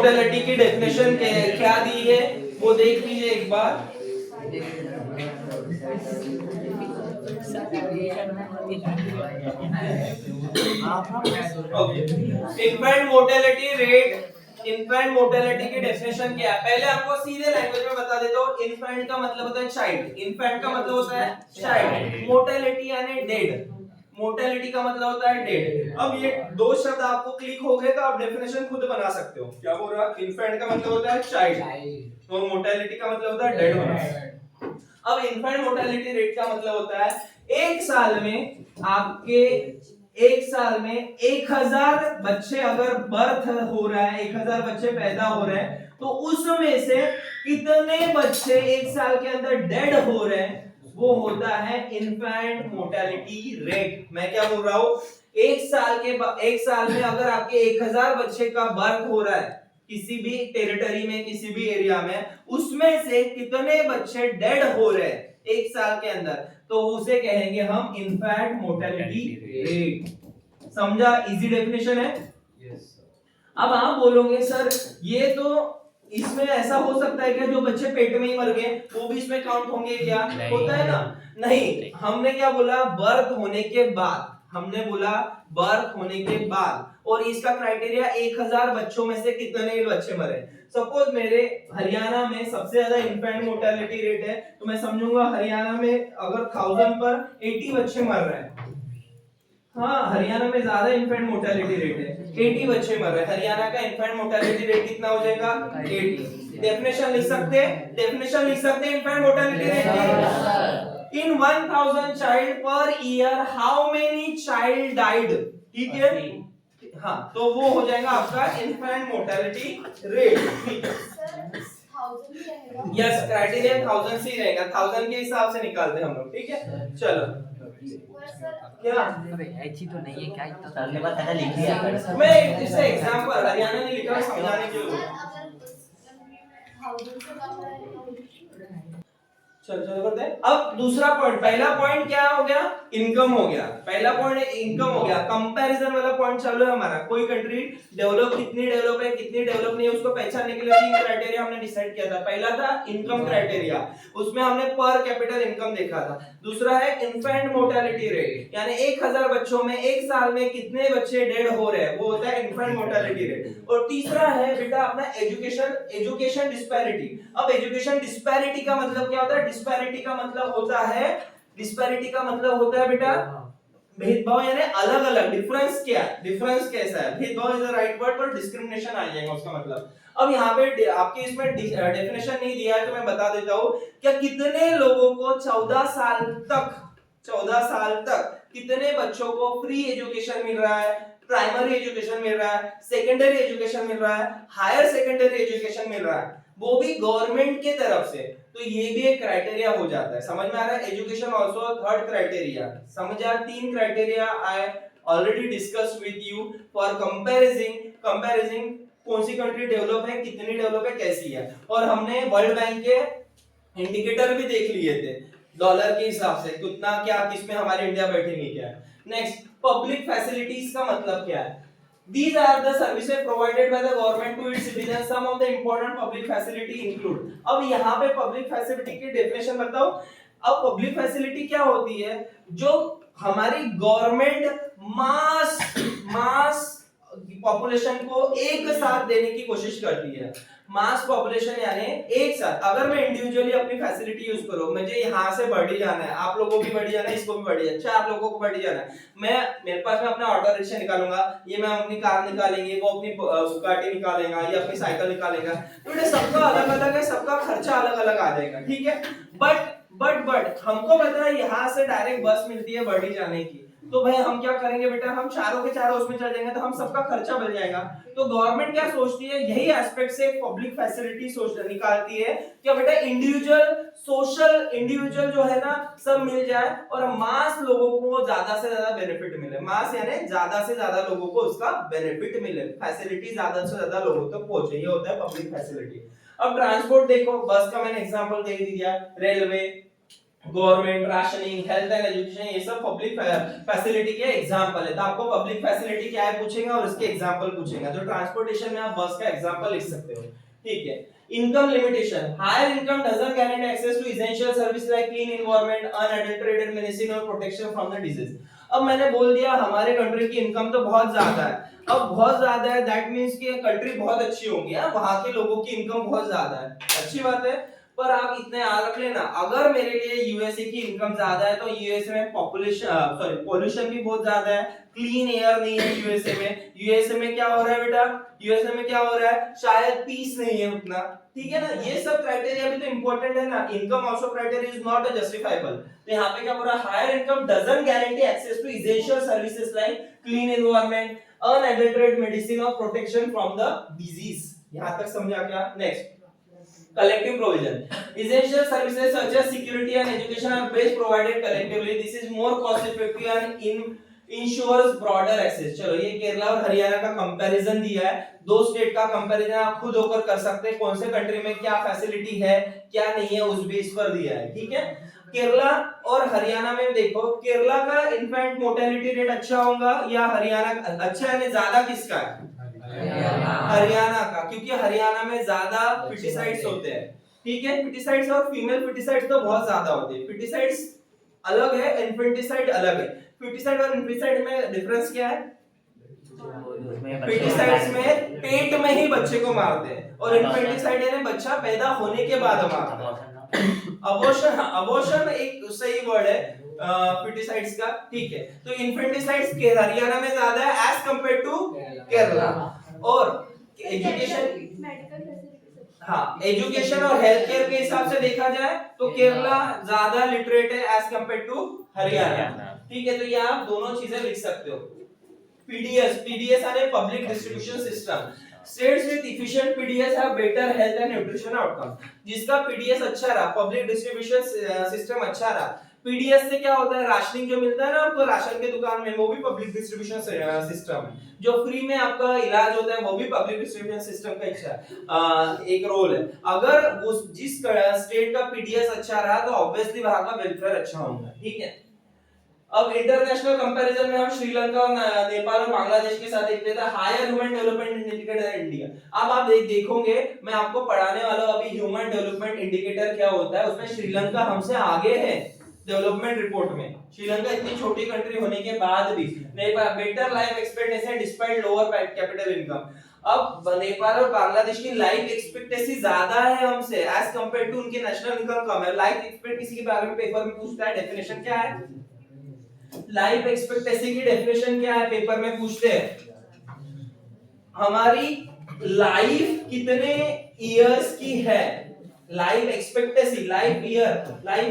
Mortality की definition क्या दी है वो देख लीजिए एक बार। Infant mortality rate, infant mortality की डेफिनेशन क्या है पहले आपको सीधे लैंग्वेज में बता देता हूँ। इन्फेंट का मतलब होता है चाइल्ड, इन्फेंट का मतलब होता है चाइल्ड, मोर्टेलिटी यानी डेड, मोर्टेलिटी का मतलब होता है डेड। अब ये दो शब्द आपको क्लिक हो गए तो आप डेफिनेशन खुद बना सकते हो। क्या बोल रहा है? इन्फेंट का मतलब होता है चाइल्ड और मोर्टेलिटी का मतलब होता है डेड होना। अब इन्फेंट मोर्टेलिटी रेट का मतलब होता है एक साल में आपके, एक साल में 1000 बच्चे अगर बर्थ हो रहा है, 1000 बच्चे पैदा हो रहे हैं तो उसमें से कितने बच्चे एक साल के अंदर डेड हो रहे हैं वो होता है इन्फेंट मोर्टेलिटी रेट। मैं क्या बोल रहा हूं? एक साल में अगर आपके 1000 बच्चे का बर्थ हो रहा है किसी भी टेरिटरी में, किसी भी एरिया में, उसमें से कितने बच्चे डेड हो रहे हैं एक साल के अंदर, तो उसे कहेंगे हम इन्फेंट मोर्टेलिटी रेट। समझा? इजी डेफिनेशन है। अब आप बोलोगे सर ये तो इसमें ऐसा हो सकता है क्या जो बच्चे पेट में ही मर गए वो भी इसमें काउंट होंगे क्या? होता है ना? नहीं, हमने क्या बोला? बर्थ होने के बाद, हमने बोला बर्थ होने के बाद। और इसका क्राइटेरिया 1000 बच्चों में से कितने बच्चे मरे। सपोज मेरे हरियाणा में सबसे ज्यादा इन्फेंट मोर्टेलिटी रेट है तो मैं समझूंगा हरियाणा में अगर 1000 पर 80 बच्चे मर रहे हैं, हाँ हरियाणा में ज्यादा इन्फेंट मोर्टेलिटी रेट है, 80 बच्चे मर रहे हैं। हरियाणा का इन्फेंट मोर्टेलिटी रेट कितना हो जाएगा? 80। डेफिनेशन लिख सकते हैं, डेफिनेशन लिख सकते हैं इन्फेंट मोर्टेलिटी रेट की। इन 1000 child per year how many child died? ठीक है, हाँ तो वो हो जाएगा आपका इन्फेंट मोर्टेलिटी रेट। ठीक है, यस क्राइटेरिया 1000 से ही रहेगा, 1000 के हिसाब से निकालते हैं हम लोग। ठीक है, चलो क्या अबे ऐसी तो नहीं है क्या? इतना सर ने बताया लिख दिया। मैं इसे एग्जांपल हरियाणा ने लिखा है समझाने के लिए। चल चलो करते हैं। अब दूसरा पॉइंट, पहला पॉइंट क्या हो गया? इनकम हो गया। पहला पॉइंट इनकम हो गया। कंपैरिजन वाला पॉइंट चालू है हमारा। कोई कंट्री डेवलप, कितनी डेवलप है कितनी डेवलप नहीं है उसको पहचानने के लिए तीन क्राइटेरिया हमने डिसाइड किया था। पहला था इनकम क्राइटेरिया, उसमें हमने पर कैपिटल इनकम देखा था। दूसरा है इन्फेंट मोर्टेलिटी रेट, यानी 1000 बच्चों में एक साल में कितने बच्चे डेड हो रहे हैं वो होता है इन्फेंट मोर्टेलिटी रेट। और तीसरा है बेटा अपना एजुकेशन डिस्पैरिटी। अब एजुकेशन डिस्पैरिटी का मतलब क्या होता है? डिस्पैरिटी का मतलब होता है, डिस्पैरिटी का मतलब होता है बेटा भेदभाव, यानी अलग अलग। डिफरेंस क्या है? डिफरेंस कैसा है? भेदभाव इज द राइट वर्ड, पर डिस्क्रिमिनेशन आ जाएगा उसका मतलब। अब यहाँ पे आपके इसमें डेफिनेशन नहीं दिया है तो मैं बता देता हूँ। क्या कितने लोगों को 14 साल तक, 14 साल तक कितने बच्चों को फ्री एजुकेशन मिल रहा है? प्राइमरी एजुकेशन मिल रहा है, सेकेंडरी एजुकेशन मिल रहा है, हायर सेकेंडरी एजुकेशन मिल रहा है, वो भी गवर्नमेंट के तरफ से। तो ये भी एक क्राइटेरिया हो जाता है। समझ में आ रहा है? Education also third criteria. समझ आ? तीन criteria I already discussed with you for comparing कौन सी कंट्री डेवलप है, कितनी डेवलप है, कैसी है। और हमने वर्ल्ड बैंक के इंडिकेटर भी देख लिए थे डॉलर के हिसाब से कितना क्या किसमें हमारे इंडिया बैठेंगे क्या। नेक्स्ट, पब्लिक फैसिलिटीज का मतलब क्या है? These are the services provided by the government to its citizens. Some of the important public facility include. अब यहाँ पे पब्लिक फैसिलिटी की डेफिनेशन बताओ। अब पब्लिक फैसिलिटी क्या होती है? जो हमारी गवर्नमेंट मास पॉपुलेशन को एक साथ देने की कोशिश करती है। मास पॉपुलेशन यानी एक साथ। अगर मैं इंडिविजुअली अपनी फैसिलिटी यूज करूं, मुझे यहाँ से बढ़ी जाना है, आप लोगों को भी बढ़ी जाना है, इसको भी बढ़ी जाना है, 4 लोगों को बढ़ी जाना है, मेरे पास मैं अपना ऑटो रिक्शा निकालूंगा, ये मैं अपनी कार निकालेंगे, वो अपनी बुगाटी निकालेगा, ये अपनी साइकिल निकालेगा, तो ये सबका अलग अलग है, सबका खर्चा अलग अलग आ जाएगा। ठीक है, बट हमको पता है यहाँ से डायरेक्ट बस मिलती है बढ़ी जाने की, तो भाई हम क्या करेंगे बेटा? हम चारों के चारों उसमें चल जाएंगे तो हम सबका खर्चा बच जाएगा। तो गवर्नमेंट क्या सोचती है? यही एस्पेक्ट से पब्लिक फैसिलिटी सोच निकालती है कि बेटा इंडिविजुअल सोशल इंडिविजुअल जो है ना सब मिल जाए और मास लोगों को ज्यादा से ज्यादा बेनिफिट मिले। मास यानी ज्यादा से ज्यादा लोगों को उसका बेनिफिट मिले, फैसिलिटी ज्यादा से ज्यादा लोगों तक पहुंचे, ये होता है पब्लिक फैसिलिटी। अब ट्रांसपोर्ट देखो, बस का मैंने एग्जांपल दे दिया, railway, government, rationing, health and education, ये सब पब्लिक फैसिलिटी के एग्जांपल है। तो आपको पब्लिक फैसिलिटी क्या है पूछेगा और इसके एग्जांपल पूछेगा। तो ट्रांसपोर्टेशन में आप बस का एग्जांपल लिख सकते हो, ठीक है। Income limitation, higher income doesn't guarantee access to essential service like clean environment, unadulterated medicine और प्रोटेक्शन फ्रॉम द डिजीज। अब मैंने बोल दिया हमारे कंट्री की इनकम तो बहुत ज्यादा है। अब बहुत ज्यादा है दैट मींस कि कंट्री बहुत अच्छी होगी, वहां के लोगों की इनकम बहुत ज्यादा है, अच्छी बात है। पर आप इतने याद रख लेना, अगर मेरे लिए यूएसए की इनकम ज्यादा है तो यूएसए में पोल्यूशन भी बहुत ज्यादा है, क्लीन एयर नहीं है यूएसए में। यूएसए में क्या हो रहा है बेटा, यूएसए में क्या हो रहा है, शायद पीस नहीं है उतना, ठीक है ना। ये सब क्राइटेरिया भी तो इंपॉर्टेंट है ना। Income also criteria is not justifiable. तो यहाँ पे क्या बोल रहा है, higher income doesn't guarantee access to essential services like clean environment, unadulterated medicine और प्रोटेक्शन फ्रॉम द डिजीज। यहाँ तक समझा क्या? Next, collective provision, essential services such as security and education are best provided collectively. This is more cost effective and ensures broader access. चलो ये केरला और हरियाणा का comparison दिया है, दो स्टेट का कंपैरिजन आप खुद होकर कर सकते हैं, कौन से कंट्री में क्या फैसिलिटी है क्या नहीं है उस बेस पर दिया है, ठीक है। केरला और हरियाणा में देखो, केरला का इन्फेंट मोर्टेलिटी रेट अच्छा होगा या हरियाणा अच्छा है, ज्यादा किसका है? हरियाणा का, क्योंकि हरियाणा में ज्यादा पिटिसाइड्स होते हैं, ठीक है। पिटिसाइड्स और फीमेल पिटिसाइड्स तो बहुत ज्यादा होते हैं। पिटिसाइड्स अलग है, इन्फेंटिसाइड अलग है। पिटिसाइड और इन्फेंटिसाइड में डिफरेंस क्या है? पिटिसाइड्स में पेट में ही बच्चे को मारते हैं और इन्फेंटिसाइड यानी बच्चा पैदा होने के बाद मारते हैं। अबॉर्शन, अबॉर्शन एक सही वर्ड है पिटिसाइड्स का, ठीक है। तो इन्फेंटिसाइड्स के हरियाणा में ज्यादा है एज कंपेयर टू केरला। और एजुकेशन, हाँ एजुकेशन और हेल्थ केयर के हिसाब से देखा जाए तो केरला ज्यादा लिटरेट है एज कंपेयर टू हरियाणा, ठीक है। तो ये आप दोनों चीजें लिख सकते हो। पीडीएस, पीडीएस यानी public distribution system. States with efficient PDS have better health and nutrition outcome. जिसका पीडीएस अच्छा रहा, पब्लिक डिस्ट्रीब्यूशन सिस्टम अच्छा रहा, पीडीएस से क्या होता है, राशनिंग जो मिलता है ना आपको राशन के दुकान में, वो भी पब्लिक डिस्ट्रीब्यूशन सिस्टम है। जो फ्री में आपका इलाज होता है वो भी पब्लिक डिस्ट्रीब्यूशन सिस्टम का अच्छा एक रोल है। अगर उस जिस स्टेट का पीडीएस अच्छा रहा तो ऑब्वियसली वहां का वेलफेयर अच्छा होगा, ठीक है। अब इंटरनेशनल कंपैरिजन में हम श्रीलंका और नेपाल और बांग्लादेश के साथ देखते थे, हायर ह्यूमन डेवलपमेंट इंडिकेटर है इंडिया। अब आप देखोगे मैं आपको पढ़ाने वाला हूं अभी ह्यूमन डेवलपमेंट इंडिकेटर क्या होता है, उसमें श्रीलंका हमसे आगे है डेवलपमेंट रिपोर्ट में। श्रीलंका इतनी छोटी कंट्री होने के बाद भी better life expectancy despite lower capital income. अब नेपाल और बांग्लादेश की लाइफ एक्सपेक्टेंसी ज्यादा है हमसे एज कंपेयर टू उनकी नेशनल इनकम कम है। लाइफ एक्सपेक्टेंसी के बारे में पेपर में पूछता है, डेफिनेशन क्या है? लाइफ एक्सपेक्टेंसी की डेफिनेशन क्या है पेपर में पूछते हैं, हमारी लाइफ कितने इयर्स की है। Life expectancy, life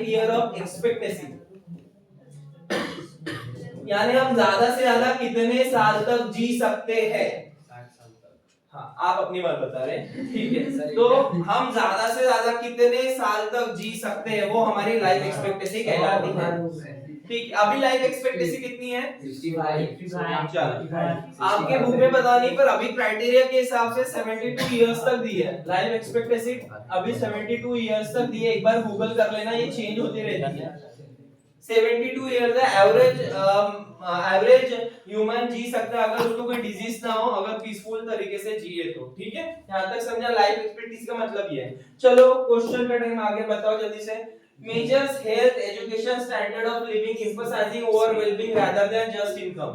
year of expectancy, यानी हम ज्यादा से ज्यादा कितने साल तक जी सकते हैं। हाँ आप अपनी बात बता रहे हैं, ठीक है। तो हम ज्यादा से ज्यादा कितने साल तक जी सकते हैं वो हमारी लाइफ एक्सपेक्टेंसी कहलाती है, ठीक। अभी लाइफ एक्सपेक्टेंसी कितनी है? 65। आपके बुक में पता नहीं, पर अभी क्राइटेरिया के हिसाब से 72 इयर्स तक दी है लाइफ एक्सपेक्टेंसी। अभी 72 इयर्स तक दी है, एक बार गूगल कर लेना, ये चेंज होती रहती है। 72 इयर्स है एवरेज, एवरेज ह्यूमन जी सकता है अगर उसको कोई डिजीज ना हो, अगर पीसफुल तरीके से जिए तो, ठीक है। यहां तक समझा लाइफ एक्सपेक्टेंसी का मतलब ये है। चलो क्वेश्चन का टाइम आगे बताओ जल्दी से। Measures health, education, standard of living, emphasizing over well-being rather than just income.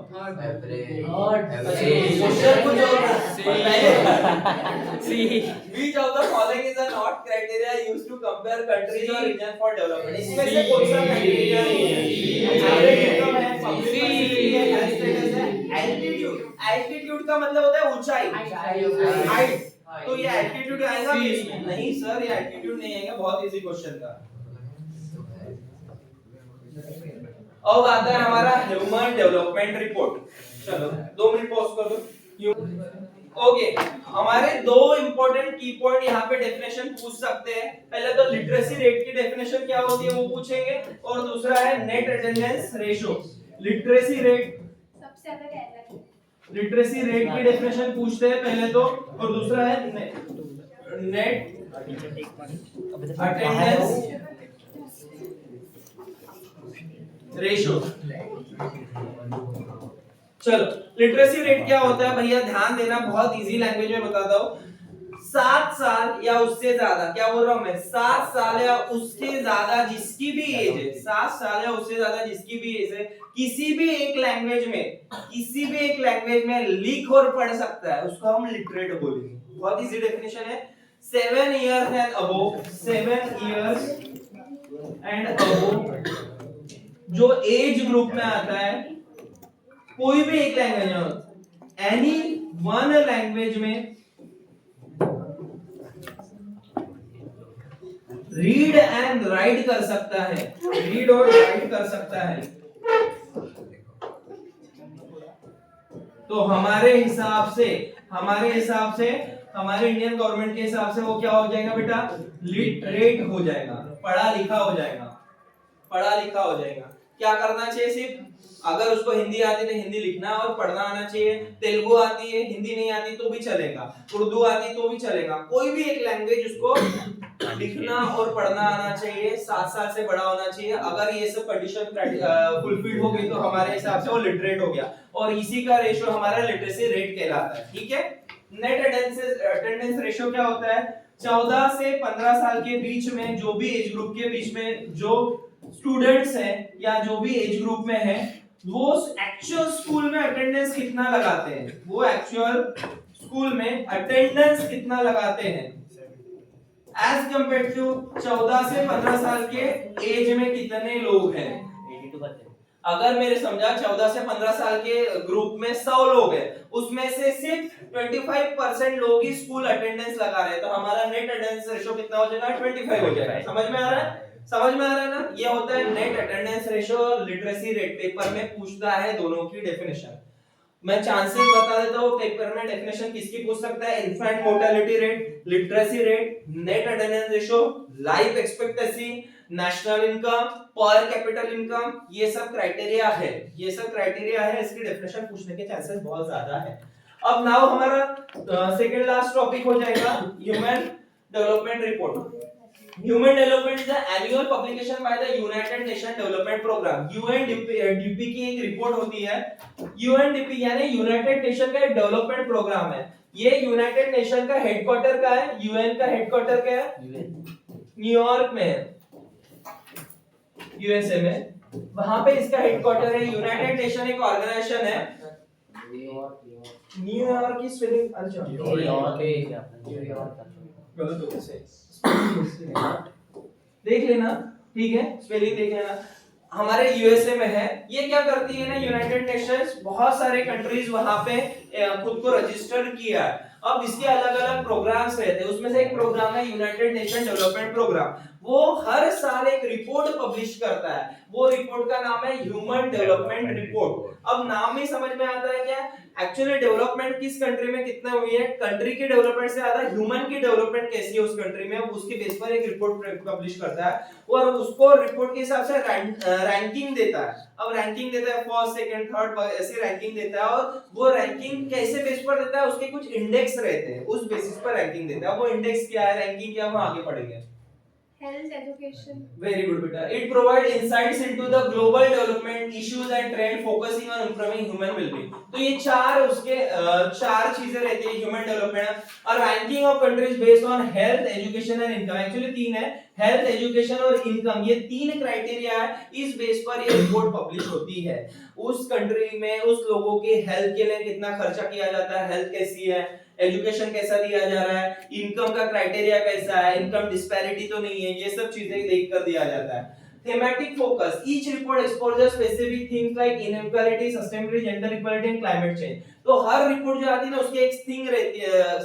Question कुछ और See. Which of the following is a not criteria used to compare countries or region for development? इसमें से कौन सा criteria नहीं है? Average income है, public facility है, health status है, altitude. Altitude का मतलब होता है ऊंचाई, height. तो ये altitude आएगा इसमें? नहीं सर, ये altitude नहीं आएगा, बहुत इजी क्वेश्चन था। अब आता है हमारा ह्यूमन डेवलपमेंट रिपोर्ट। चलो 2 मिनट पॉज कर दो। ओके, हमारे दो इंपॉर्टेंट की पॉइंट यहाँ पे डेफिनेशन पूछ सकते हैं। पहले तो लिटरेसी रेट की डेफिनेशन क्या होती है वो पूछेंगे, और दूसरा है net attendance ratio. Literacy rate, सबसे ज्यादा क्या है? लिटरेसी रेट की डेफिनेशन पूछते हैं पहले तो, और दूसरा है नेट अटेंडेंस रेशो। चलो लिटरेसी रेट क्या होता है भैया, ध्यान देना, बहुत इजी लैंग्वेज में बताता हूँ। 7 साल या उससे ज्यादा, क्या बोल रहा हूं मैं, 7 साल या उससे ज्यादा जिसकी भी एज है, 7 साल या उससे ज्यादा जिसकी भी एज है, किसी भी एक लैंग्वेज में लिख और पढ़ सकता है, उसको हम लिटरेट बोलेंगे। बहुत इजी डेफिनेशन है। 7 years and above, 7 years and above जो एज ग्रुप में आता है, कोई भी एक लैंग्वेज में, एनी वन लैंग्वेज में रीड एंड राइट कर सकता है, रीड और राइट कर सकता है। तो हमारे हिसाब से हमारे इंडियन गवर्नमेंट के हिसाब से वो क्या हो जाएगा बेटा, लिटरेट हो जाएगा, पढ़ा लिखा हो जाएगा। क्या करना चाहिए, सिर्फ अगर उसको हिंदी आती है तो हिंदी लिखना और पढ़ना आना चाहिए, तेलुगु आती है, हिंदी नहीं आती तो भी चलेगा, उर्दू आती तो भी चलेगा, कोई भी एक लैंग्वेज उसको लिखना और पढ़ना आना चाहिए, 7 साल से बड़ा होना चाहिए। अगर ये सब कंडीशन फुलफिल हो गई तो हमारे हिसाब से वो लिटरेट हो गया, और इसी का रेशो हमारा लिटरेसी रेट कहलाता है। ठीक है। नेट अटेंडेंस रेशो क्या होता है, 14 से 15 साल के बीच में, जो भी एज ग्रुप के बीच में जो स्टूडेंट्स हैं या जो भी एज ग्रुप में है, वो एक्चुअल स्कूल में अटेंडेंस कितना लगाते हैं, एज कंपेयर टू 14 से 15 साल के एज में कितने लोग हैं। 82%। अगर मेरे समझा 14 से 15 साल के ग्रुप में 100 लोग हैं, उसमें से सिर्फ 25% लोग ही स्कूल अटेंडेंस लगा रहे हैं, तो हमारा नेट अटेंडेंस रेशो कितना हो जाएगा, 25 हो जाएगा। समझ में आ रहा है ना, ये होता है नेट अटेंडेंस रेशो और लिटरेसी रेट। पेपर में पूछता है दोनों की डेफिनेशन। मैं चांसेस बता देता हूँ, पेपर में डेफिनेशन किसकी पूछ सकता है, infant mortality rate, literacy rate, net attendance ratio, life expectancy, national income, पर कैपिटल इनकम, ये सब क्राइटेरिया है, इसकी डेफिनेशन पूछने के चांसेस बहुत ज्यादा है। अब नाउ हमारा सेकंड लास्ट टॉपिक हो जाएगा human development report. Human Development is the annual publication by the United Nations Development Program। UNDP की एक रिपोर्ट होती है। UNDP यानी यूनाइटेड नेशन का एक डेवलपमेंट प्रोग्राम है। ये यूनाइटेड नेशन का हेडक्वार्टर का है, यूएन का हेडक्वार्टर क्या है, न्यूयॉर्क में है, यूएसए में, वहां पे इसका हेडक्वार्टर है। यूनाइटेड नेशन एक ऑर्गेनाइजेशन है। न्यूयॉर्क की स्पेलिंग अच्छा गलत हो गया, देख लेना, ठीक है, स्पेलिंग देख लेना। हमारे यूएसए में है। ये क्या करती है ना, यूनाइटेड नेशंस बहुत सारे कंट्रीज वहां पे खुद को रजिस्टर किया है। अब इसके अलग अलग प्रोग्राम्स रहते हैं, उसमें से एक प्रोग्राम है यूनाइटेड नेशन डेवलपमेंट प्रोग्राम। वो हर साल एक रिपोर्ट पब्लिश करता है, वो रिपोर्ट का नाम है ह्यूमन डेवलपमेंट रिपोर्ट। अब नाम ही समझ में आता है क्या, एक्चुअली डेवलपमेंट किस कंट्री में कितना हुई है, कंट्री की डेवलपमेंट से ज्यादा ह्यूमन की डेवलपमेंट कैसी है उस कंट्री में, उसके बेस पर एक रिपोर्ट पब्लिश करता है और उसको रिपोर्ट के हिसाब से रैंकिंग देता है। अब रैंकिंग देता है फर्स्ट सेकंड थर्ड ऐसे रैंकिंग देता है, और वो रैंकिंग कैसे बेस पर देता है, उसके कुछ इंडेक्स रहते हैं, उस बेसिस पर रैंकिंग देता है। वो इंडेक्स क्या है, रैंकिंग क्या है, वो आगे पढ़ेंगे। Health education. Very good बेटा। It provides insights into the global development issues and trend focusing on improving human well-being। तो ये चार चीजें रहती है ह्यूमन डेवलपमेंट। और ranking of countries based on health, education and income. Actually 3 है, health, education और इनकम, ये 3 क्राइटेरिया है, इस बेस पर ये रिपोर्ट पब्लिश होती है। उस कंट्री में उस लोगों के हेल्थ के लिए कितना खर्चा किया जाता है, हेल्थ कैसी है, एजुकेशन कैसा दिया जा रहा है, इनकम का क्राइटेरिया कैसा है, इनकम डिस्पैरिटी तो नहीं है, ये सब चीजें देखकर दिया जाता है। Thematic focus, each report explores specific things like inequality, sustainability, gender equality and climate change. तो हर रिपोर्ट जो आती है ना, उसकी एक थिंग रहती है,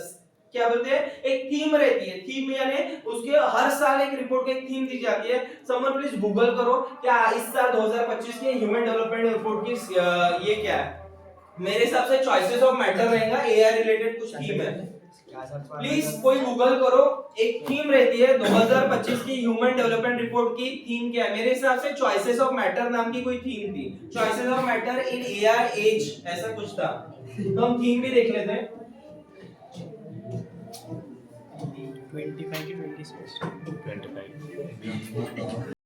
क्या बोलते हैं, एक थीम रहती है। थीम यानी उसके हर साल एक रिपोर्ट की एक थीम दी जाती है। समवन प्लीज गूगल करो क्या इस साल 2025 के ह्यूमन डेवलपमेंट रिपोर्ट की ये क्या है। मेरे हिसाब से चॉइसेस ऑफ मैटर रहेगा, एआई रिलेटेड कुछ थीम है, प्लीज कोई गूगल करो। एक थीम रहती है 2025 की ह्यूमन डेवलपमेंट रिपोर्ट की थीम क्या है, मेरे हिसाब से चॉइसेस ऑफ मैटर नाम की कोई थीम थी, choices of matter in AI age, ऐसा कुछ था। तो हम थीम भी देख लेते हैं। 25 की 26